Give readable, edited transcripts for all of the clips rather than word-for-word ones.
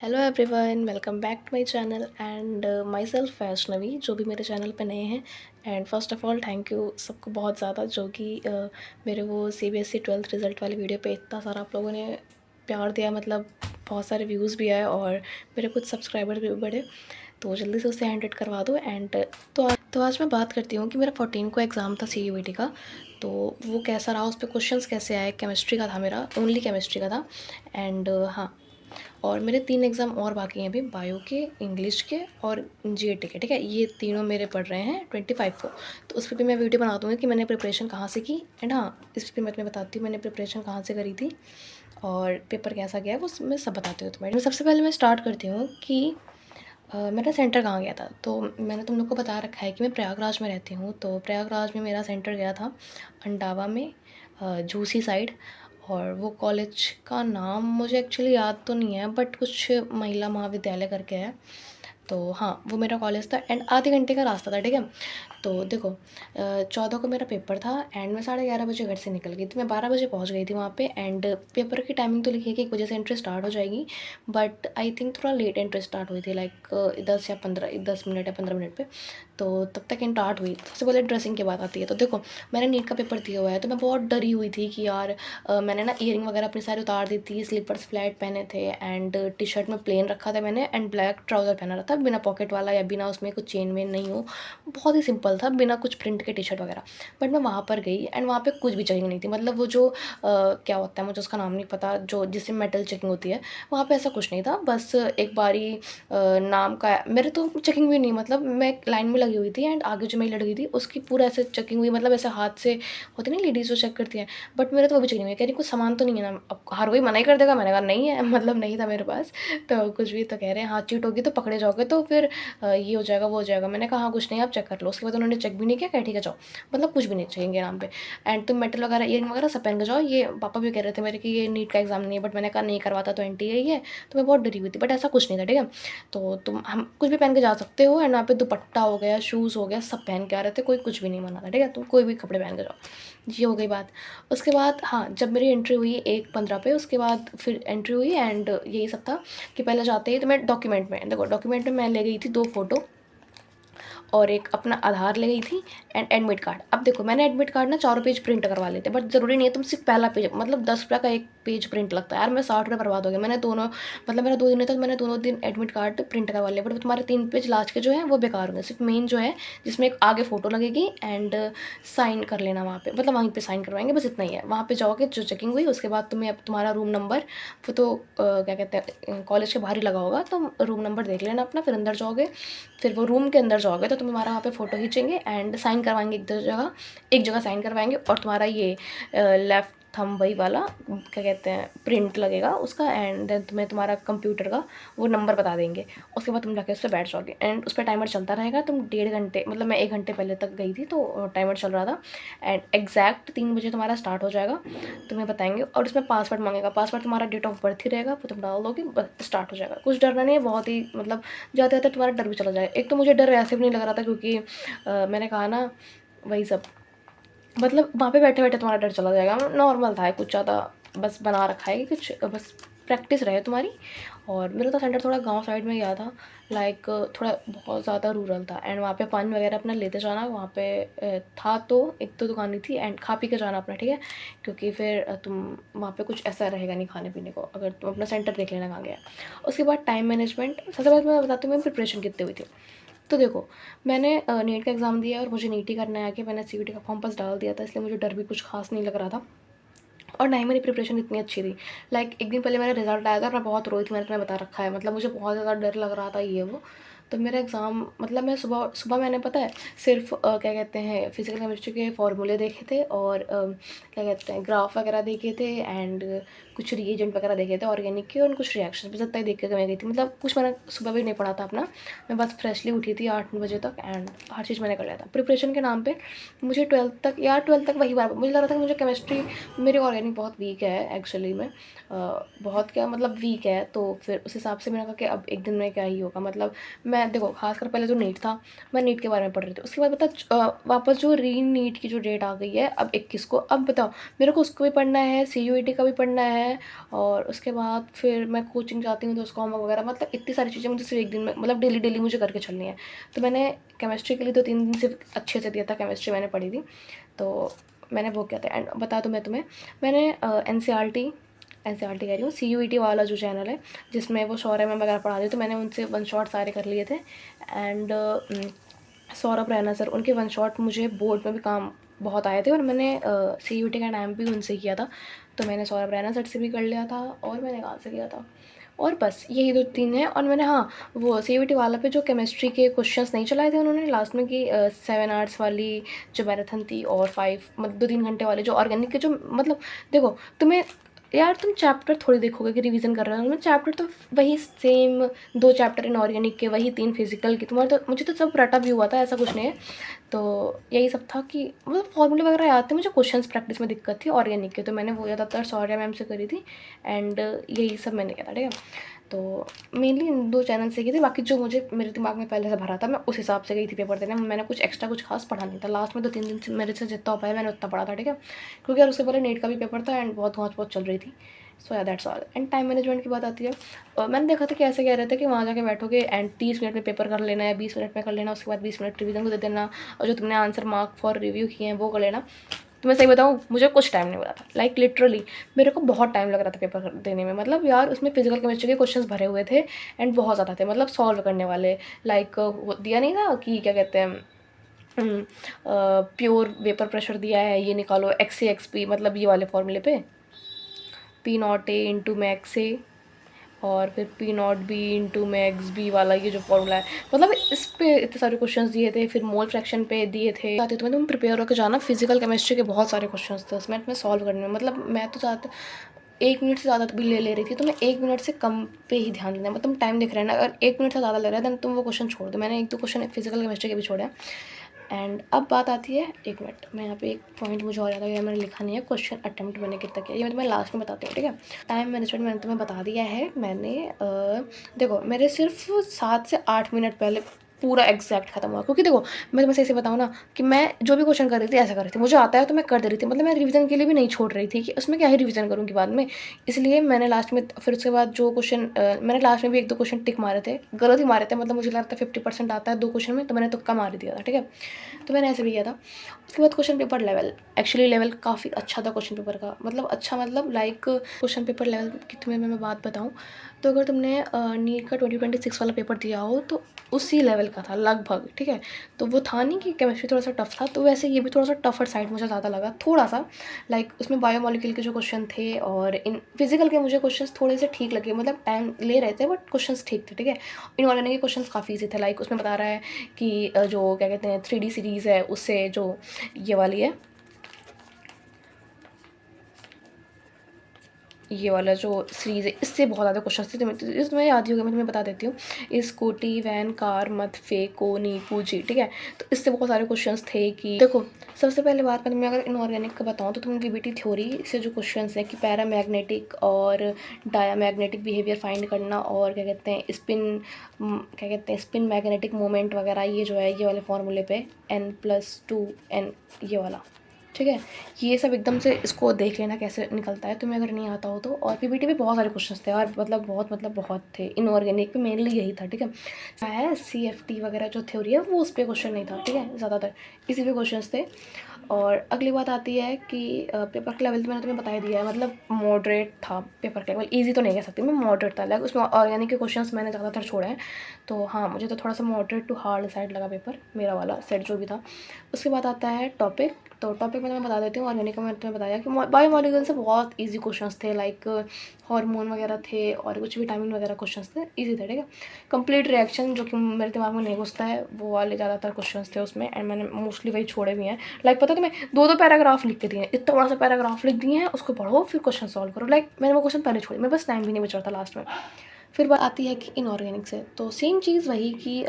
Hello everyone, welcome back to my channel and myself Vaishnavi, जो भी मेरे channel पे नए हैं। And first of all thank you सबको बहुत ज़्यादा, जो कि मेरे वो सीबीएसई 12th रिज़ल्ट वाली वीडियो पे इतना सारा आप लोगों ने प्यार दिया। मतलब बहुत सारे व्यूज़ भी आए और मेरे कुछ सब्सक्राइबर भी बढ़े, तो जल्दी से उसे 100 करवा दो। एंड तो आज मैं बात करती हूँ कि मेरा 14 को एग्ज़ाम था CUET का, तो वो कैसा रहा, उस पर क्वेश्चंस कैसे आए। केमिस्ट्री का था मेरा, ओनली केमिस्ट्री का था। एंड हाँ, और मेरे 3 एग्ज़ाम और बाकी हैं अभी, बायो के, इंग्लिश के और जीएटी के। ठीक है, ये तीनों मेरे पढ़ रहे हैं 25 को। तो उस पर भी मैं वीडियो बना दूँगी कि मैंने प्रिपरेशन कहाँ से की। एंड हाँ, इस पर मैं तुम्हें बताती हूँ मैंने प्रिपरेशन कहाँ से करी थी और पेपर कैसा गया है, वो मैं सब बताती हूँ तुम्हें। सबसे पहले मैं स्टार्ट करती हूँ कि मेरा सेंटर कहाँ गया था। तो मैंने तुम लोग को बता रखा है कि मैं प्रयागराज में रहती हूँ, तो प्रयागराज में मेरा सेंटर गया था अंडावा में, झूसी साइड। और वो कॉलेज का नाम मुझे एक्चुअली याद तो नहीं है, बट कुछ महिला महाविद्यालय करके है। तो हाँ, वो मेरा कॉलेज था एंड आधे घंटे का रास्ता था। ठीक है, तो देखो 14 को मेरा पेपर था एंड मैं 11:30 बजे घर से निकल गई थी। मैं 12 बजे पहुंच गई थी वहाँ पे। एंड पेपर की टाइमिंग तो लिखी है कि 1 बजे से एंट्री स्टार्ट हो जाएगी, बट आई थिंक थोड़ा लेट एंट्री स्टार्ट हुई थी, लाइक 10 मिनट या 15 मिनट पे। तो तब तक स्टार्ट हुई। सबसे पहले ड्रेसिंग की बात आती है, तो देखो मैंने नीट का पेपर दिया हुआ है, तो मैं बहुत डरी हुई थी कि यार मैंने ना ईयरिंग वगैरह अपनी सारी उतार दी थी, स्लीपर्स फ्लैट पहने थे एंड टी शर्ट में प्लेन रखा था मैंने, एंड ब्लैक ट्राउज़र पहना रहा था, बिना पॉकेट वाला या बिना उसमें कुछ चेन वेन नहीं हो, बहुत ही सिंपल था, बिना कुछ प्रिंट के टी शर्ट वगैरह। बट मैं वहाँ पर गई एंड वहाँ पे कुछ भी चेकिंग नहीं थी। मतलब वो जो क्या होता है, मुझे उसका नाम नहीं पता, जो जिससे मेटल चेकिंग होती है, वहाँ पे ऐसा कुछ नहीं था। बस एक बारी नाम का मेरे तो चेकिंग भी नहीं, मतलब मैं लाइन में लगी हुई थी एंड आगे जो मेरी लड़की थी उसकी पूरा ऐसे चेकिंग हुई, मतलब ऐसे हाथ से होती नहीं लेडीज़ जो चेक करती हैं, बट मेरे तो वो भी चेकिंग नहीं हुई। कह रही कुछ सामान तो नहीं है ना, अब हर कोई मना ही कर देगा। मैंने कहा नहीं है, मतलब नहीं था मेरे पास। तो कुछ भी, तो कह रहे हैं हाँ चीट होगी तो पकड़े जाओगे, तो फिर ये हो जाएगा वो हो जाएगा। मैंने कहा हाँ कुछ नहीं, आप चेक कर लो। उसके बाद उन्होंने चेक भी नहीं किया, क्या ठीक है जाओ, मतलब कुछ भी नहीं चेकेंगे नाम पे। एंड तुम मेटल वगैरह ईयरिंग वगैरह सब पहन के जाओ। ये पापा भी कह रहे थे मेरे कि ये नीट का एग्जाम नहीं है, बट मैंने कहा नहीं करवाता तो NTA ही है। तो मैं बहुत डरी हुई थी, बट ऐसा कुछ नहीं था। ठीक है, तो तुम हम कुछ भी पहन के जा सकते हो। एंड वहाँ पे दुपट्टा हो गया, शूज़ हो गया, सब पहन के आ रहे थे, कोई कुछ भी नहीं मना था। ठीक है, तुम कोई भी कपड़े पहन के जाओ। ये हो गई बात। उसके बाद हाँ, जब मेरी एंट्री हुई 1:15 पे, उसके बाद फिर एंट्री हुई एंड यही सब था कि पहले जाते ही तो मैं डॉक्यूमेंट में, देखो डॉक्यूमेंट में मैं ले गई थी 2 फ़ोटो और एक अपना आधार ले गई थी एंड एडमिट कार्ड। अब देखो मैंने एडमिट कार्ड ना 4 पेज प्रिंट करवा लेते, बट ज़रूरी नहीं है तुम सिर्फ पहला पेज, मतलब 10 रुपये का एक पेज प्रिंट लगता है यार। मैं 60 रुपये बर्बाद हो गया। मैंने दोनों, मतलब मेरा 2 दिन तक मैंने दोनों दिन एडमिट कार्ड प्रिंट करवा लिया, बट वो तुम्हारे 3 पेज लास्ट के जो है वो बेकार होंगे। सिर्फ मेन जो है जिसमें एक आगे फ़ोटो लगेगी एंड साइन कर लेना वहाँ पे, मतलब वहीं पे साइन करवाएंगे, बस इतना ही है। वहाँ पे जाओगे, जो चेकिंग हुई उसके बाद तुम्हें अब तुम्हारा रूम नंबर, वो तो क्या कहते हैं कॉलेज के बाहर ही लगा होगा, तुम रूम नंबर देख लेना अपना, फिर अंदर जाओगे। फिर वो रूम के अंदर जाओगे तो तुम्हारा वहाँ पे फ़ोटो खींचेंगे एंड साइन करवाएंगे एक जगह साइन करवाएंगे, और तुम्हारा ये लेफ़्ट थंब वही वाला क्या कहते हैं प्रिंट लगेगा उसका, एंड देन तुम्हें तुम्हारा कंप्यूटर का वो नंबर बता देंगे। उसके बाद तुम जाके उस पर बैठ जाओगे एंड उस पर टाइमर चलता रहेगा। तुम 1.5 घंटे, मतलब मैं 1 घंटे पहले तक गई थी तो टाइमर चल रहा था एंड एग्जैक्ट 3 बजे तुम्हारा स्टार्ट हो जाएगा, तुम्हें बताएंगे। और उसमें पासवर्ड मांगेगा, पासवर्ड तुम्हारा डेट ऑफ बर्थ ही रहेगा, वो तुम डाल दोगे, बस स्टार्ट हो जाएगा। कुछ डरना नहीं है, बहुत ही मतलब जाते जाते तुम्हारा डर भी चला जाएगा। एक तो मुझे डर वैसे भी नहीं लग रहा था, क्योंकि मैंने कहा ना वही सब, मतलब वहाँ पे बैठे बैठे तुम्हारा डर चला जाएगा। नॉर्मल था, कुछ ज़्यादा बस बना रखा है कि कुछ बस प्रैक्टिस रहे तुम्हारी। और मेरा तो सेंटर थोड़ा गांव साइड में गया था, लाइक थोड़ा बहुत ज़्यादा रूरल था। एंड वहाँ पे पानी वगैरह अपना लेते जाना, वहाँ पे था तो एक तो दुकान ही थी, एंड खा पी के जाना अपना। ठीक है, क्योंकि फिर तुम वहाँ पे कुछ ऐसा रहेगा नहीं खाने पीने को, अगर तुम अपना सेंटर देख लेना कहाँ गया। उसके बाद टाइम मैनेजमेंट, सबसे पहले मैं बताती हूँ मेरी प्रिपरेशन कितनी हुई थी। तो देखो मैंने नीट का एग्ज़ाम दिया और मुझे नीट ही करना है आगे। मैंने CUET का फॉर्म बस डाल दिया था, इसलिए मुझे डर भी कुछ खास नहीं लग रहा था। और ना ही मेरी प्रिपरेशन इतनी अच्छी थी। लाइक एक दिन पहले मेरा रिजल्ट आया था और मैं बहुत रोई थी, मैंने तुम्हें बता रखा है, मतलब मुझे बहुत ज़्यादा डर लग रहा था ये वो। तो मेरा एग्ज़ाम, मतलब मैं सुबह सुबह मैंने पता है सिर्फ क्या कहते हैं फिजिकल केमिस्ट्री के फॉर्मूले देखे थे और क्या कहते हैं ग्राफ वगैरह देखे थे एंड कुछ रिएजेंट वगैरह देखे थे ऑर्गेनिक के, और कुछ रिएक्शन बस इतना ही देख के मैं गई थी। मतलब कुछ मैंने सुबह भी नहीं पढ़ा था अपना, मैं बस फ्रेशली उठी थी 8-9 बजे तक एंड हर चीज़ मैंने कर लिया था प्रिपरेशन के नाम पे। मुझे 12th तक वही बार मुझे लग रहा था कि मुझे केमिस्ट्री, मेरी ऑर्गेनिक बहुत वीक है एक्चुअली में, बहुत क्या मतलब वीक है। तो फिर उस हिसाब से मैंने कहा कि अब एक दिन में क्या ही होगा। मतलब मैं देखो खासकर पहले जो नीट था, मैं नीट के बारे में पढ़ रही थी। उसके बाद बता वापस जो री नीट की जो डेट आ गई है अब 21 को, अब बताओ मेरे को उसको भी पढ़ना है, CUET का भी पढ़ना है, है, और उसके बाद फिर मैं कोचिंग जाती हूँ तो उसका होमवर्क वगैरह, मतलब इतनी सारी चीज़ें मुझे सिर्फ एक दिन में, मतलब डेली मुझे करके चलनी है। तो मैंने केमिस्ट्री के लिए तो 3 दिन सिर्फ अच्छे से दिया था, केमिस्ट्री मैंने पढ़ी थी, तो मैंने वो किया था। एंड बता दूँ मैं तुम्हें, मैंने एन सी कह रही हूँ, CUET वाला जो चैनल है जिसमें वो शौर्य मैम वगैरह पढ़ा रही, तो मैंने उनसे वन शॉट सारे कर लिए थे। एंड सौरभ रैना सर, उनके वन शॉट मुझे बोर्ड में भी काम बहुत आए थे, और मैंने CUET का टाइम भी उनसे किया था, तो मैंने सौरभ रैना सर से भी कर लिया था, और मैंने कहाँ से किया था, और बस यही 2-3 हैं। और मैंने, हाँ, वो CUET वाला पे जो केमिस्ट्री के क्वेश्चंस नहीं चलाए थे उन्होंने लास्ट में, कि 7 आवर्स वाली जो मैराथन थी, और 5 मतलब 2-3 घंटे वाले जो ऑर्गेनिक के, जो मतलब देखो तुम्हें यार, तुम चैप्टर थोड़ी देखोगे कि रिवीजन कर रहे हो, मैं चैप्टर तो वही सेम, 2 चैप्टर इनऑर्गेनिक के, वही 3 फिजिकल के, तुम्हारे तो मुझे तो सब रटा भी हुआ था, ऐसा कुछ नहीं है। तो यही सब था कि मतलब फॉर्मूले वगैरह याद थे, मुझे क्वेश्चंस प्रैक्टिस में दिक्कत थी ऑर्गेनिक के, तो मैंने वो ज़्यादातर सौर्या मैम से करी थी। एंड यही सब मैंने किया था, ठीक है। तो मेनली इन 2 चैनल से की थी, बाकी जो मुझे मेरे दिमाग में पहले से भरा था मैं उस हिसाब से गई थी पेपर देने। मैंने कुछ एक्स्ट्रा कुछ खास पढ़ा नहीं था, लास्ट में 2-3 दिन से मेरे से जितना हो पाया मैंने उतना पढ़ा था, ठीक है, क्योंकि यार उससे पहले नीट का भी पेपर था, एंड बहुत बहुत चल रही थी। सो या that's all. And time management की बात आती है, मैंने देखा था कि ऐसे कह रहे थे कि वहाँ जाके बैठोगे एंड 30 मिनट में पेपर कर लेना, या 20 मिनट में कर लेना, उसके बाद 20 मिनट रिवीजन को दे देना, और जो तुमने आंसर मार्क फॉर रिव्यू किए हैं वो कर लेना। तो मैं सही बताऊँ, मुझे कुछ टाइम नहीं मिला था, लाइक लिटरली मेरे को बहुत टाइम लग रहा था पेपर देने में। मतलब यार उसमें फिजिकल केमिस्ट्री के क्वेश्चंस भरे हुए थे, एंड बहुत ज़्यादा थे, मतलब सॉल्व करने वाले। लाइक दिया नहीं था कि क्या कहते हैं, प्योर वेपर प्रेशर दिया है, ये निकालो XA/XP, मतलब ये वाले फॉर्मूले पे, P0A/max A, और फिर P0B/max B वाला ये जो फॉर्मूला है, मतलब इस पे इतने सारे क्वेश्चंस दिए थे, फिर मोल फ्रैक्शन पे दिए थे। तो तुम प्रिपेयर होकर जाना, फिजिकल केमिस्ट्री के बहुत सारे क्वेश्चंस थे उसमें, मैं सॉल्व करने में, मतलब मैं तो ज़्यादा 1 मिनट से ज़्यादा भी ले रही थी, तो मैं 1 मिनट से कम पे ही ध्यान देना, मतलब तुम टाइम देख रहे हैं ना, अगर 1 मिनट से ज़्यादा लग रहा है देन तुम वो क्वेश्चन छोड़ दो। मैंने 1-2 क्वेश्चन फिजिकल केमिस्ट्री के भी छोड़े हैं। एंड अब बात आती है, 1 मिनट, मैं यहाँ पे एक पॉइंट मुझे और याद आ गया, मैंने लिखा नहीं है, क्वेश्चन अटेम्प्ट मैंने कितना किया, ये मैं तुम्हें लास्ट में बताती हूँ, ठीक है। टाइम मैनेजमेंट मैंने तुम्हें बता दिया है। मैंने देखो मेरे सिर्फ 7 से 8 मिनट पहले पूरा एग्जैक्ट खत्म हुआ, क्योंकि देखो मैं तुम्हें सही से बताऊँ ना, कि मैं जो भी क्वेश्चन कर रही थी ऐसा कर रही थी, मुझे आता है तो मैं कर दे रही थी, मतलब मैं रिवीजन के लिए भी नहीं छोड़ रही थी कि उसमें क्या ही रिवीजन करूँगी बाद में। इसलिए मैंने लास्ट में, फिर उसके बाद जो क्वेश्चन मैंने लास्ट में भी 1-2 क्वेश्चन टिक मारे थे, गलत ही मारे थे, मतलब मुझे लगता है 50% आता है 2 क्वेश्चन में, तो मैंने तुक्का मार ही दिया था, ठीक है। तो मैंने ऐसे भी किया था। उसके बाद question paper level, actually level काफ़ी अच्छा था क्वेश्चन पेपर का, मतलब अच्छा, मतलब लाइक क्वेश्चन पेपर लेवल की तुम्हें मैं बात बताऊँ, तो अगर तुमने नीट का 2026 वाला पेपर दिया हो तो उसी लेवल का था लगभग, ठीक है। तो वो था नहीं कि केमिस्ट्री थोड़ा सा टफ था, तो वैसे ये भी थोड़ा सा टफर साइड मुझे ज़्यादा लगा थोड़ा सा। लाइक उसमें बायोमोलिक्यूल के जो क्वेश्चन थे, और इन फिजिकल के मुझे क्वेश्चंस थोड़े से ठीक लगे, मतलब टाइम ले रहे थे बट क्वेश्चंस ठीक थे, ठीक है। इनऑर्गेनिक के क्वेश्चंस काफ़ी ईजी थे, लाइक उसमें बता रहा है कि जो क्या कहते हैं 3D सीरीज़ है, उससे जो ये वाली है, ये वाला जो सीरीज़ है, इससे बहुत ज़्यादा क्वेश्चन थे, तुम्हें याद ही होगा, मैं तुम्हें बता देती हूँ। स्कूटी वैन कार मत फेंको नी पूजी, ठीक है। तो इससे बहुत सारे क्वेश्चंस थे कि देखो, सबसे पहले बात मैं तुम्हें अगर इनऑर्गेनिक का बताऊँ, तो तुम्हें VBT थ्योरी से जो क्वेश्चंस हैं कि पैरामैग्नेटिक और डायामैग्नेटिक बिहेवियर फाइंड करना, और क्या कहते हैं स्पिन मैग्नेटिक मोमेंट वगैरह, ये जो है ये वाले फार्मूले पे N+2N, ये वाला, ठीक है। ये सब एकदम से इसको देख लेना कैसे निकलता है, तुम्हें अगर नहीं आता हो तो। और PBT में बहुत सारे क्वेश्चंस थे और मतलब बहुत थे, इनऑर्गेनिक पे मेनली यही था, ठीक है। CFT वगैरह जो थ्योरी है वो उस पर क्वेश्चन नहीं था, ठीक है, ज़्यादातर इसी पे क्वेश्चंस थे। और अगली बात आती है कि पेपर का लेवल तो मैंने तुम्हें बता ही दिया है, मतलब मॉडरेट था पेपर का लेवल, ईजी तो नहीं कह सकती मैं, मॉडरेट था। लाइक उसमें ऑर्गेनिक के क्वेश्चंस मैंने ज़्यादातर छोड़े हैं, तो हाँ मुझे तो थोड़ा सा मॉडरेट टू हार्ड साइड लगा पेपर, मेरा वाला सेट जो भी था। उसके बाद आता है टॉपिक, तो टॉपिक में मैं बता देती हूँ। ऑर्गेनिक का मैंने तुम्हें बताया कि बायोमोलिक्यूल से बहुत इजी क्वेश्चंस थे, लाइक हार्मोन वगैरह थे, और कुछ विटामिन वगैरह क्वेश्चंस थे, इजी थे, ठीक है। कंप्लीट रिएक्शन जो कि मेरे दिमाग में नहीं घुसता है, वो वाले ज़्यादातर क्वेश्चंस थे उसमें, एंड मैंने मोस्टली वही छोड़े भी हैं। लाइक पता है तुम्हें, 2-2 पैराग्राफ लिख के दिए हैं, इतना बड़ा सा पैराग्राफ लिख दिए हैं, उसको पढ़ो फिर क्वेश्चन सॉल्व करो। लाइक मैंने वो क्वेश्चन पहले छोड़े, मेरे पास टाइम भी नहीं बच रहा था लास्ट में। फिर बात आती है कि इनऑर्गेनिक से, तो सेम चीज़ वही कि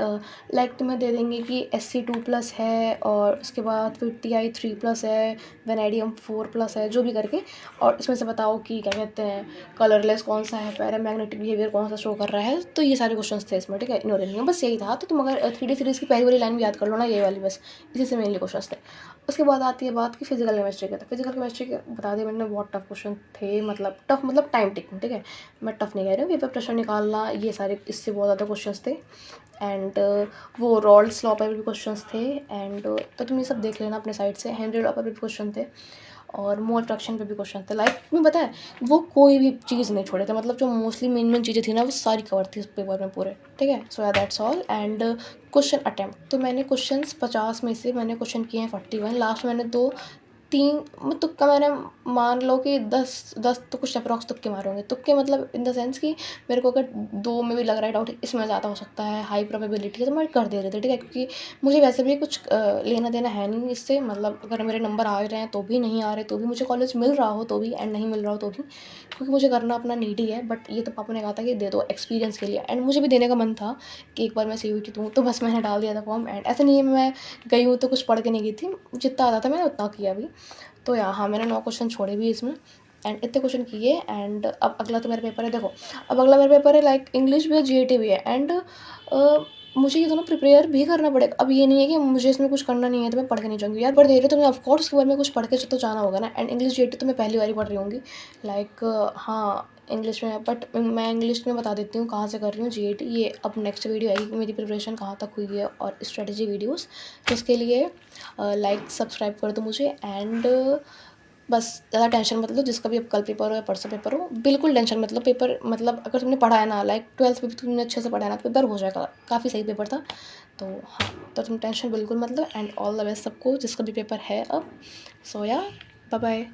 लाइक तुम्हें दे देंगे कि SC2+ है और उसके बाद फिर Ti3+ है, वेनेडियम 4+ है, जो भी करके, और इसमें से बताओ कि क्या कहते हैं कलरलेस कौन सा है, पैरामैग्नेटिक बिहेवियर कौन सा शो कर रहा है। तो ये सारे क्वेश्चंस थे इसमें, ठीक है, इनऑर्गेनिक में बस यही था। तो तुम अगर 3D सीरीज़ की पहली वाली लाइन भी याद कर लो ना, ये वाली, बस इसी से मेनली क्वेश्चंस थे। उसके बाद आती है बात कि फिजिकल केमिस्ट्री के, तो फिजिकल केमिस्ट्री के बता दिया मैंने, बहुत टफ क्वेश्चन थे, मतलब टफ मतलब टाइम टेकिंग, ठीक है, मैं टफ नहीं कह रही हूँ, पेपर प्रेशर निकालना, ये सारे इससे बहुत ज़्यादा क्वेश्चंस थे। एंड वो रॉल्ड्स लॉ पर भी क्वेश्चंस थे। एंड तो तुम ये सब देख लेना अपने साइड से, हेनरी लॉ पर भी क्वेश्चन थे और मोल फ्रैक्शन पे भी क्वेश्चन थे। लाइक तुम्हें पता है वो कोई भी चीज़ नहीं छोड़े थे, मतलब जो मोस्टली मेन मेन चीज़ें थी ना वो सारी कवर थी इस पेपर में पूरे, ठीक है। सो या that's all. And question attempt, तो मैंने क्वेश्चंस 50 में से मैंने क्वेश्चन किए हैं 41, लास्ट में मैंने 2-3 तुक्का, मैंने मान लो कि 10 तो कुछ अप्रॉक्स तुक्के मारे होंगे। तुक्के मतलब इन द सेंस कि मेरे को अगर 2 में भी लग रहा है डाउट इसमें ज़्यादा हो सकता है, हाई प्रोबेबिलिटी है, तो मैं कर दे रही थी, ठीक है, क्योंकि मुझे वैसे भी कुछ लेना देना है नहीं इससे, मतलब अगर मेरे नंबर आ रहे हैं तो भी, नहीं आ रहे तो भी, मुझे कॉलेज मिल रहा हो तो भी एंड नहीं मिल रहा हो तो भी, क्योंकि मुझे करना अपना नीड ही है। बट ये तो पापा ने कहा था कि दे दो एक्सपीरियंस के लिए, एंड मुझे भी देने का मन था कि एक बार मैं CUET दूँ, तो बस मैंने डाल दिया था फॉर्म। एंड ऐसा नहीं है मैं गई हूँ तो कुछ पढ़ के नहीं गई थी, जितना आता था मैंने उतना किया भी। तो या हाँ, मैंने 9 क्वेश्चन छोड़े भी इसमें एंड इतने क्वेश्चन किए। एंड अब अगला तो मेरा पेपर है, देखो अब अगला मेरा पेपर है लाइक इंग्लिश भी है, GAT भी है। एंड मुझे ये दोनों प्रिपेयर भी करना पड़ेगा। अब ये नहीं है कि मुझे इसमें कुछ करना नहीं है तो मैं पढ़ के नहीं जाऊँगी यार, पढ़ दे रहे तो मैं ऑफकोर्स उसके बारे में कुछ पढ़ के तो जाना होगा ना। एंड इंग्लिश GAT तो मैं पहली बार ही पढ़ रही होंगी, लाइक हाँ इंग्लिश में। बट मैं इंग्लिश में बता देती हूँ कहाँ से कर रही हूँ GAT, ये अब नेक्स्ट वीडियो आएगी कि मेरी प्रिपरेशन कहाँ तक हुई है और स्ट्रेटजी वीडियोज़। तो उसके लिए लाइक सब्सक्राइब कर दो मुझे। एंड बस ज़्यादा टेंशन मत लो, जिसका भी अब कल पेपर हो या परसों पेपर हो, बिल्कुल टेंशन मत लो। पेपर मतलब अगर तुमने पढ़ा है ना, लाइक 12th में भी तुमने अच्छे से पढ़ा है ना, तो पेपर हो जाएगा, काफ़ी सही पेपर था। तो हाँ, तो तुम टेंशन बिल्कुल मत लो। एंड ऑल द बेस्ट सबको जिसका भी पेपर है अब। सो या बाय बाय।